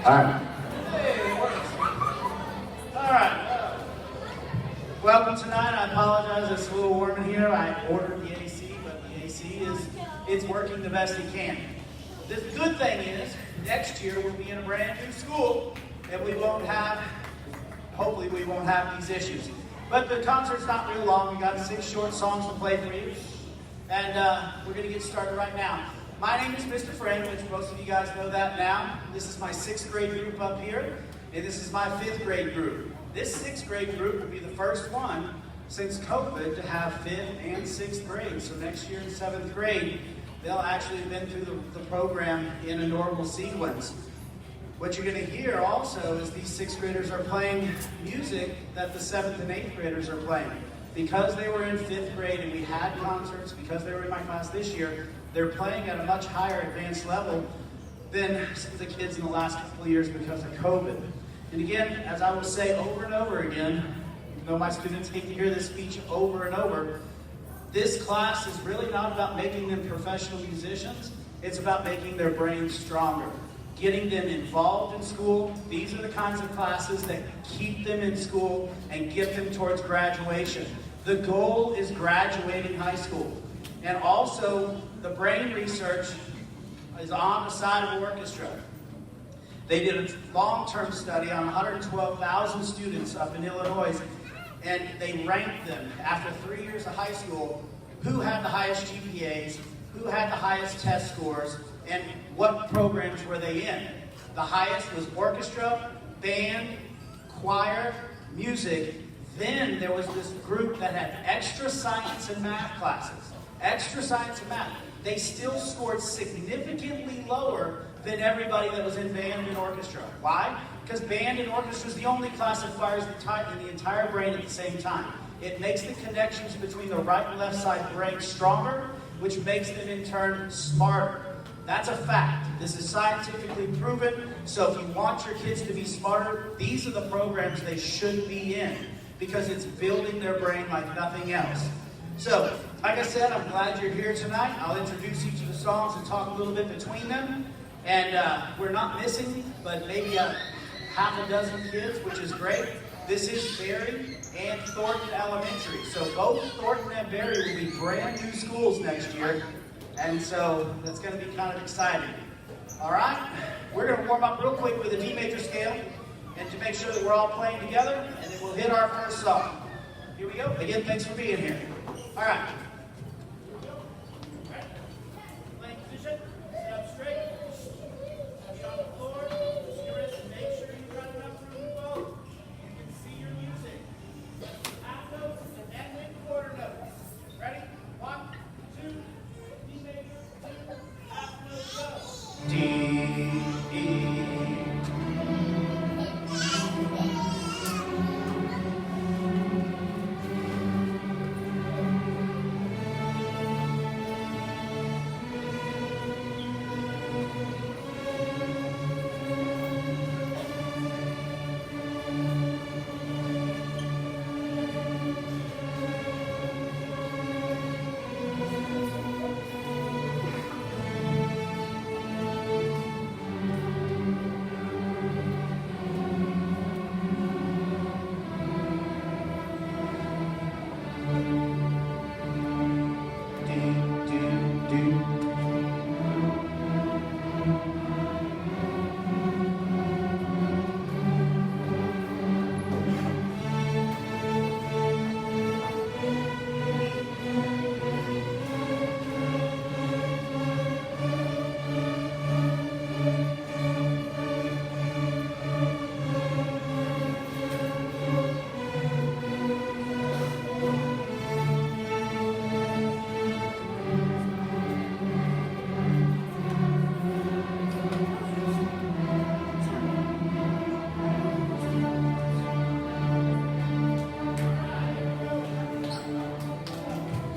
All right. Hey, it works. All right. Welcome tonight. I apologize. It's a little warm in here. I ordered the AC, but the AC it's working the best it can. The good thing is, next year we'll be in a brand new school, and hopefully we won't have these issues. But the concert's not real long. We got 6 short songs to play for you, and we're going to get started right now. My name is Mr. Frank, which most of you guys know that now. This is my 6th grade group up here, and this is my 5th grade group. This 6th grade group will be the first one since COVID to have 5th and 6th grade. So next year in 7th grade, they'll actually have been through the program in a normal sequence. What you're going to hear also is these 6th graders are playing music that the 7th and 8th graders are playing. Because they were in 5th grade and we had concerts, because they were in my class this year, they're playing at a much higher advanced level than the kids in the last couple of years because of COVID. And again, as I will say over and over again, even though my students hate to hear this speech over and over, this class is really not about making them professional musicians. It's about making their brains stronger, getting them involved in school. These are the kinds of classes that keep them in school and get them towards graduation. The goal is graduating high school. And also, the brain research is on the side of orchestra. They did a long-term study on 112,000 students up in Illinois, and they ranked them after 3 years of high school, who had the highest GPAs, who had the highest test scores, and what programs were they in. The highest was orchestra, band, choir, music. Then there was this group that had extra science and math classes. Extra science and math. They still scored significantly lower than everybody that was in band and orchestra. Why? Because band and orchestra is the only class that fires the entire brain at the same time. It makes the connections between the right and left side brain stronger, which makes them in turn smarter. That's a fact. This is scientifically proven. So if you want your kids to be smarter, these are the programs they should be in, because it's building their brain like nothing else. So, like I said, I'm glad you're here tonight. I'll introduce each of the songs and talk a little bit between them. And we're not missing, but maybe half a dozen kids, which is great. This is Berry and Thornton Elementary. So both Thornton and Berry will be brand new schools next year. And so that's going to be kind of exciting. All right? We're going to warm up real quick with a D major scale, and to make sure that we're all playing together, and then we'll hit our first song. Here we go. Again, thanks for being here. All right. Playing position. Sit up straight. Be on the floor. Just your wrist and make sure you've got enough room to both. You can see your music. Half notes and then quarter notes. Ready? 1, 2, D major, 2, half notes, go. D, E.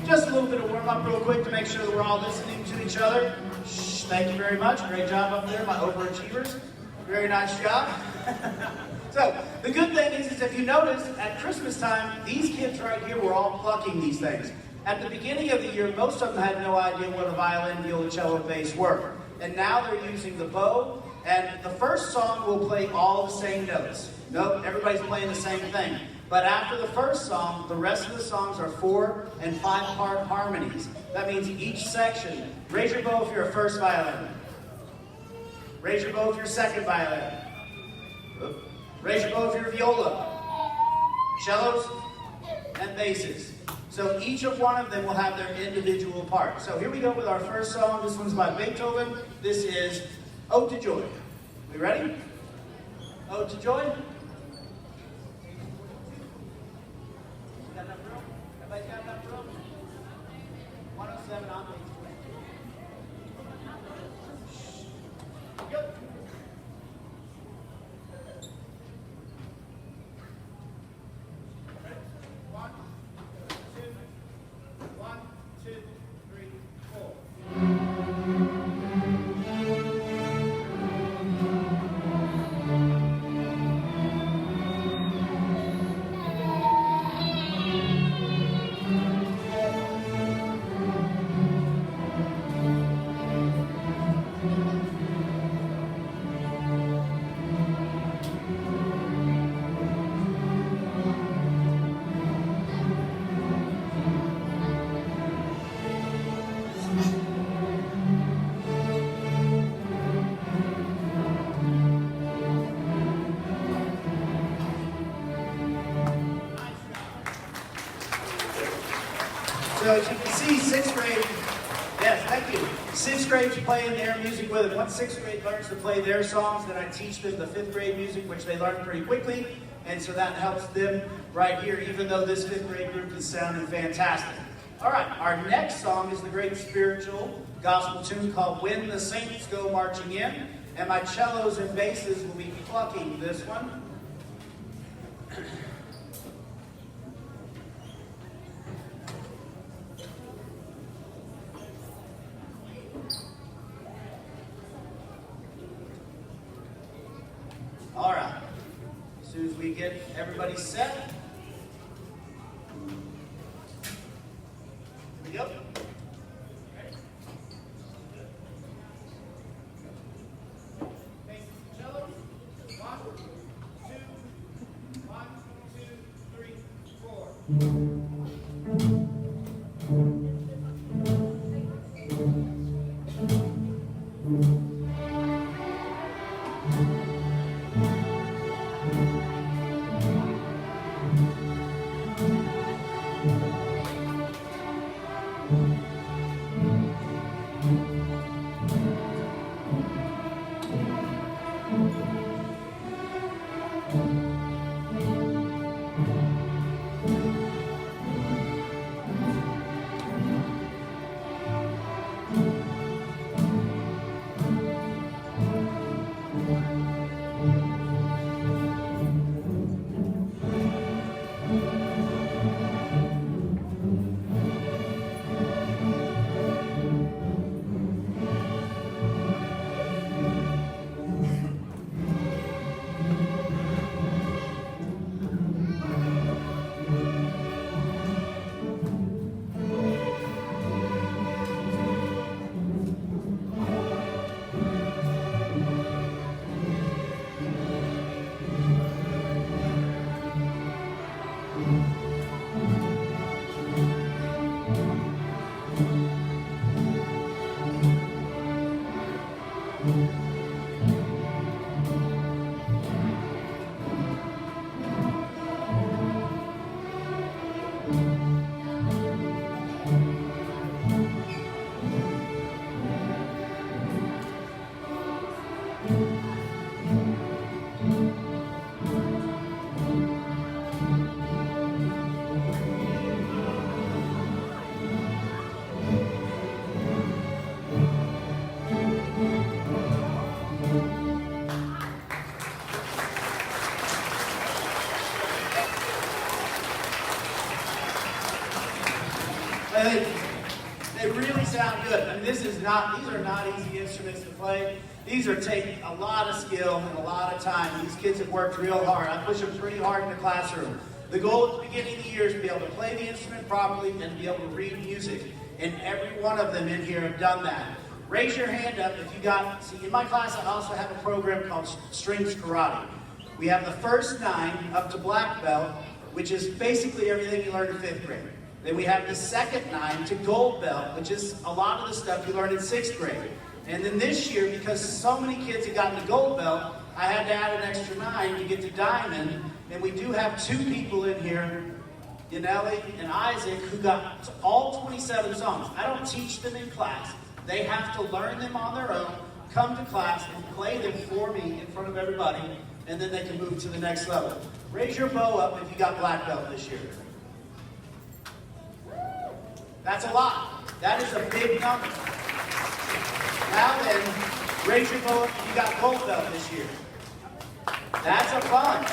Just a little bit of warm up real quick to make sure that we're all listening to each other. Shh, thank you very much. Great job up there, my overachievers. Very nice job. So, the good thing is if you notice, at Christmas time, these kids right here were all plucking these things. At the beginning of the year, most of them had no idea what a violin, violoncello, bass were. And now they're using the bow And the first song will play all the same notes. Nope, everybody's playing the same thing. But after the first song, the rest of the songs are 4- and 5-part harmonies. That means each section. Raise your bow if you're a first violin. Raise your bow if you're a second violin. Raise your bow if you're a viola. Cellos and basses. So each of one of them will have their individual part. So here we go with our first song. This one's by Beethoven. This is Ode to Joy. We ready? Ode to Joy. Got enough room? Everybody got enough room? 107 on page 20. Go. Ready? 1, 2, 3, 4. So as you can see, 6th grade, yes, thank you. 6th grade's playing their music with it. Once 6th grade learns to play their songs, then I teach them the 5th grade music, which they learn pretty quickly. And so that helps them right here, even though this 5th grade group is sounding fantastic. All right, our next song is the great spiritual gospel tune called When the Saints Go Marching In. And my cellos and basses will be plucking this one. All right, as soon as we get everybody set, here we go. Ready? Basses and cellos. 1, 2, 3, 4. They really sound good. I mean, these are not easy instruments to play. These are taking a lot of skill and a lot of time. These kids have worked real hard. I push them pretty hard in the classroom. The goal at the beginning of the year is to be able to play the instrument properly and to be able to read music. And every one of them in here have done that. raise your hand up if you got, see in my class I also have a program called Strings Karate. We have the first 9 up to black belt, which is basically everything you learned in 5th grade. Then we have the second 9 to gold belt, which is a lot of the stuff you learned in 6th grade. And then this year, because so many kids had gotten to gold belt, I had to add an extra 9 to get to diamond. And we do have 2 people in here, Yaneli and Isaac, who got all 27 songs. I don't teach them in class. They have to learn them on their own, come to class, and play them for me in front of everybody, and then they can move to the next level. Raise your bow up if you got black belt this year. That's a lot. That is a big number. Now then, raise your bow up if you got gold belt this year. That's a bunch.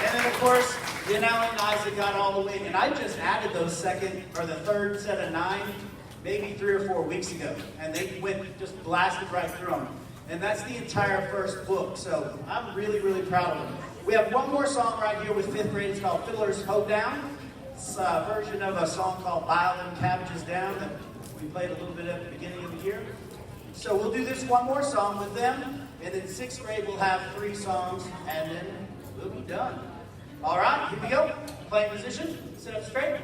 And then, of course, Yaneli and Isaac got all the way. And I just added those the third set of 9, maybe 3 or 4 weeks ago. And they just blasted right through them. And that's the entire first book. So I'm really, really proud of them. We have one more song right here with 5th grade. It's called Fiddler's Hoedown. It's a version of a song called Bile Them Cabbages Down that we played a little bit at the beginning of the year. So we'll do this one more song with them. And in 6th grade, we'll have 3 songs. And then we'll be done. All right, here we go. Playing position. Sit up straight.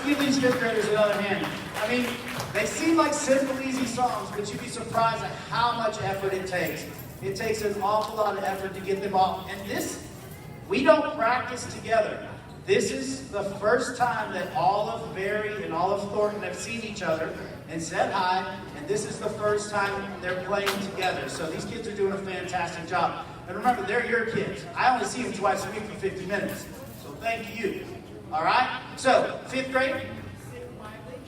Give these 5th graders another hand. I mean, they seem like simple, easy songs, but you'd be surprised at how much effort it takes. It takes an awful lot of effort to get them off. And this, we don't practice together. This is the first time that all of Barry and all of Thornton have seen each other and said hi, and this is the first time they're playing together. So these kids are doing a fantastic job. And remember, they're your kids. I only see them twice a week for 50 minutes. So thank you. All right? So, 5th grade, sit quietly.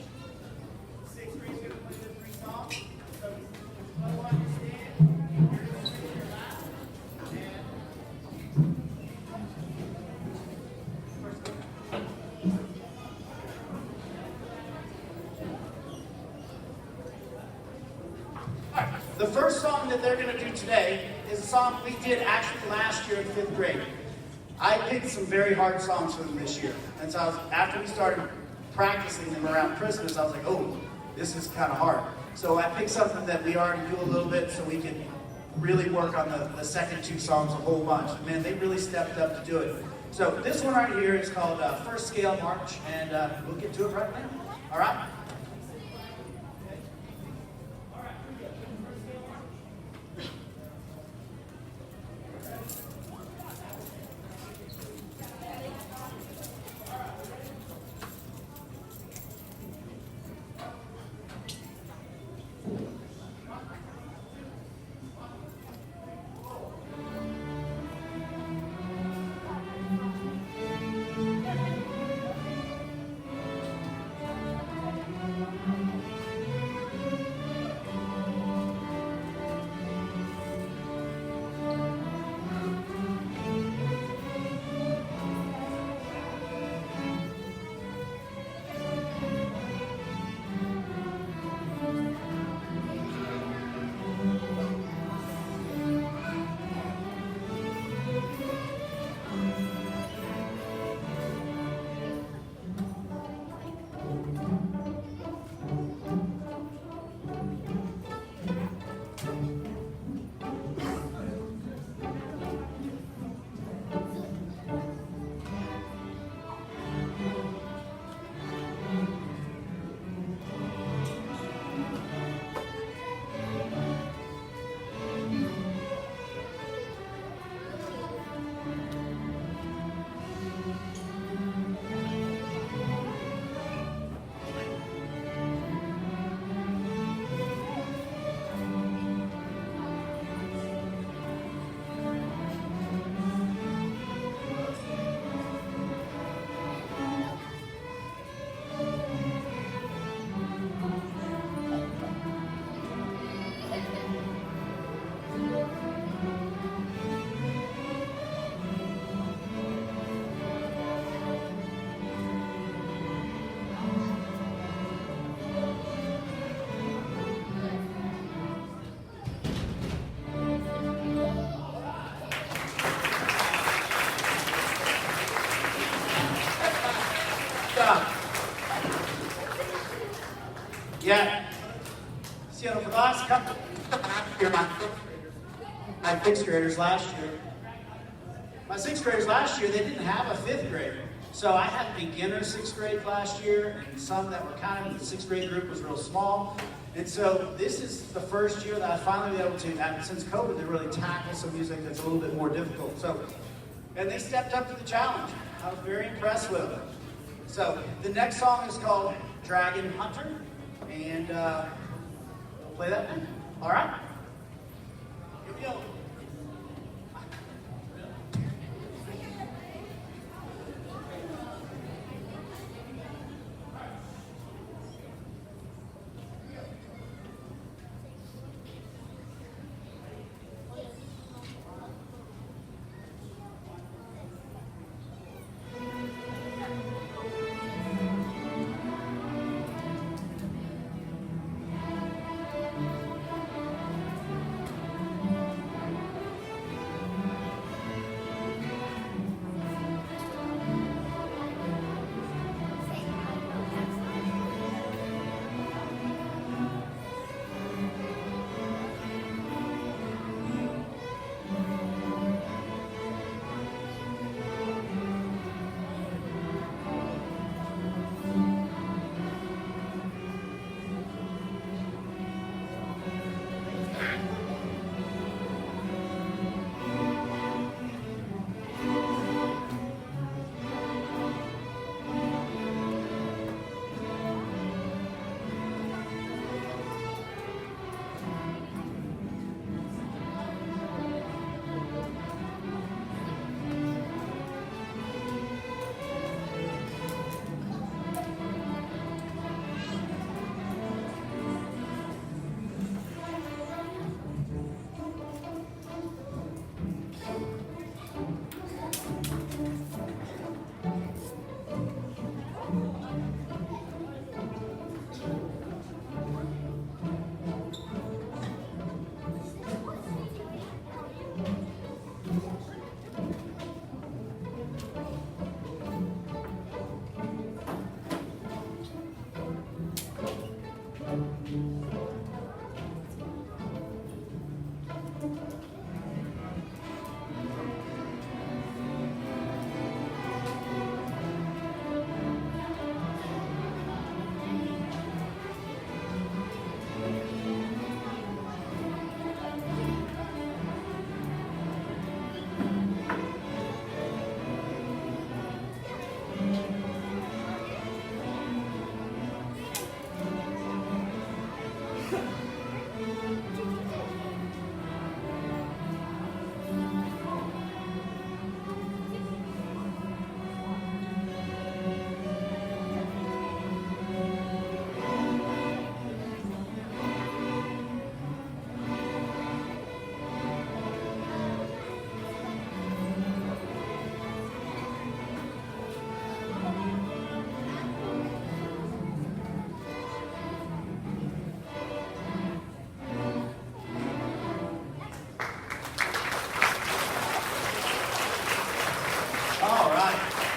6th grade's going to play the 3 songs. So, slow on your stand. You're going to sit in your lap. All right. The first song that they're going to do today is a song we did actually last year in 5th grade. I picked some very hard songs for them this year. And so after we started practicing them around Christmas, I was like, oh, this is kind of hard. So I picked something that we already do a little bit so we can really work on the second 2 songs a whole bunch. Man, they really stepped up to do it. So this one right here is called First Scale March, and we'll get to it right now. All right? Yeah. See, for the last couple years, my sixth graders last year. My sixth graders last year, they didn't have a fifth grader. So I had beginner sixth grade last year, and some that were kind of, the sixth grade group was real small. And so this is the first year that I finally been able to, since COVID, to really tackle some music that's a little bit more difficult. So, and they stepped up to the challenge. I was very impressed with them. So the next song is called Dragon Hunter, and we'll play that then. All right? Here we go.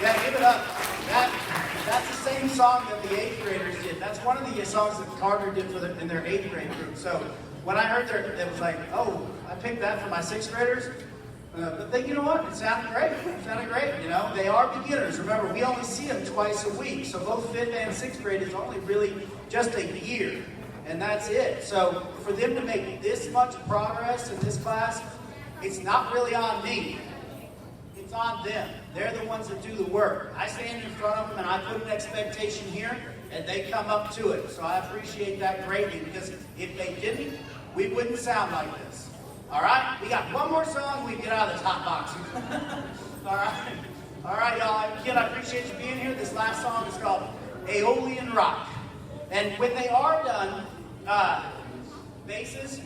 Yeah, give it up. That's the same song that the 8th graders did. That's one of the songs that Carter did in their 8th grade group. So when I heard it was like, oh, I picked that for my 6th graders. But you know what? It sounded great. It sounded great. You know, they are beginners. Remember, we only see them twice a week. So both 5th and 6th grade is only really just a year. And that's it. So for them to make this much progress in this class, it's not really on me. It's on them. They're the ones that do the work. I stand in front of them and I put an expectation here and they come up to it. So I appreciate that greatly because if they didn't, we wouldn't sound like this. All right? We got one more song, we get out of this hot box. All right? All right, y'all. Again, I appreciate you being here. This last song is called Aeolian Rock. And when they are done, basses,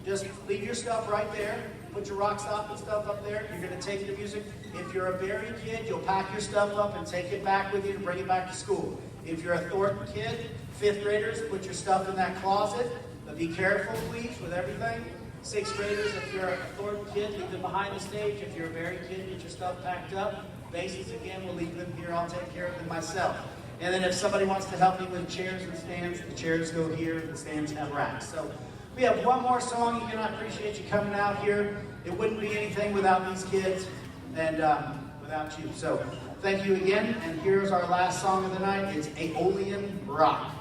just leave your stuff right there. Put your rock stop and stuff up there. You're going to take the music. If you're a Berry kid, you'll pack your stuff up and take it back with you to bring it back to school. If you're a Thornton kid, 5th graders, put your stuff in that closet. But be careful, please, with everything. 6th graders, if you're a Thornton kid, leave them behind the stage. If you're a Berry kid, get your stuff packed up. Basses, again, we'll leave them here. I'll take care of them myself. And then if somebody wants to help me with chairs and stands, the chairs go here, the stands have racks. So we have one more song. Again, I appreciate you coming out here. It wouldn't be anything without these kids and without you. So thank you again. And here's our last song of the night. It's Aeolian Rock.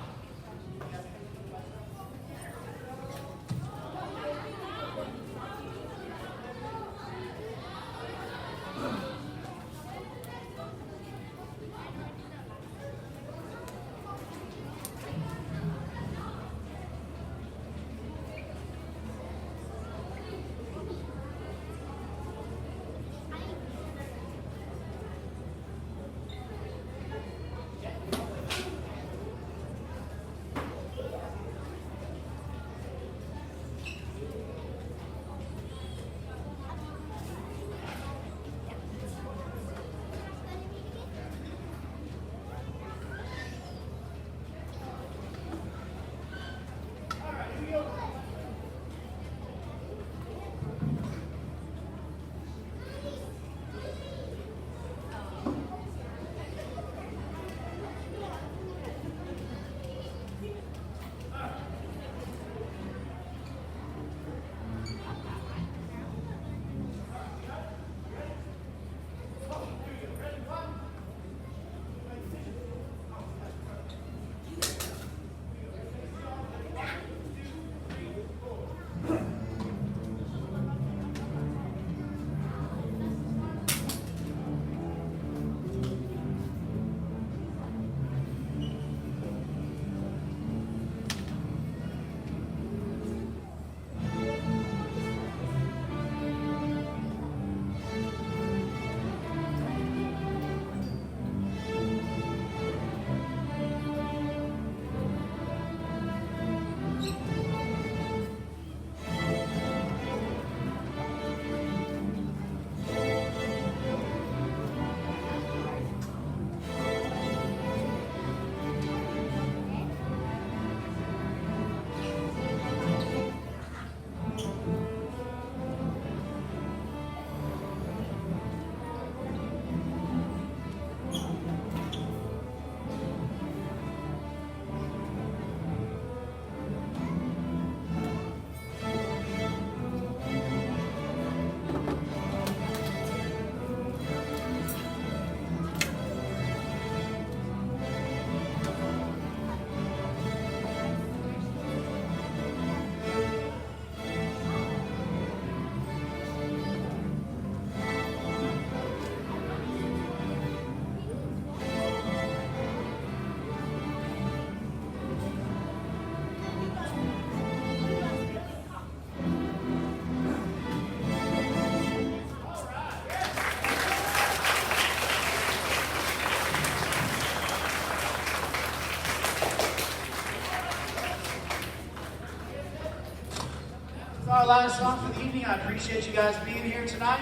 Our last song for the evening. I appreciate you guys being here tonight.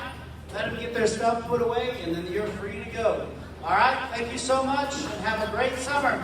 Let them get their stuff put away, and then you're free to go. All right? Thank you so much, and have a great summer.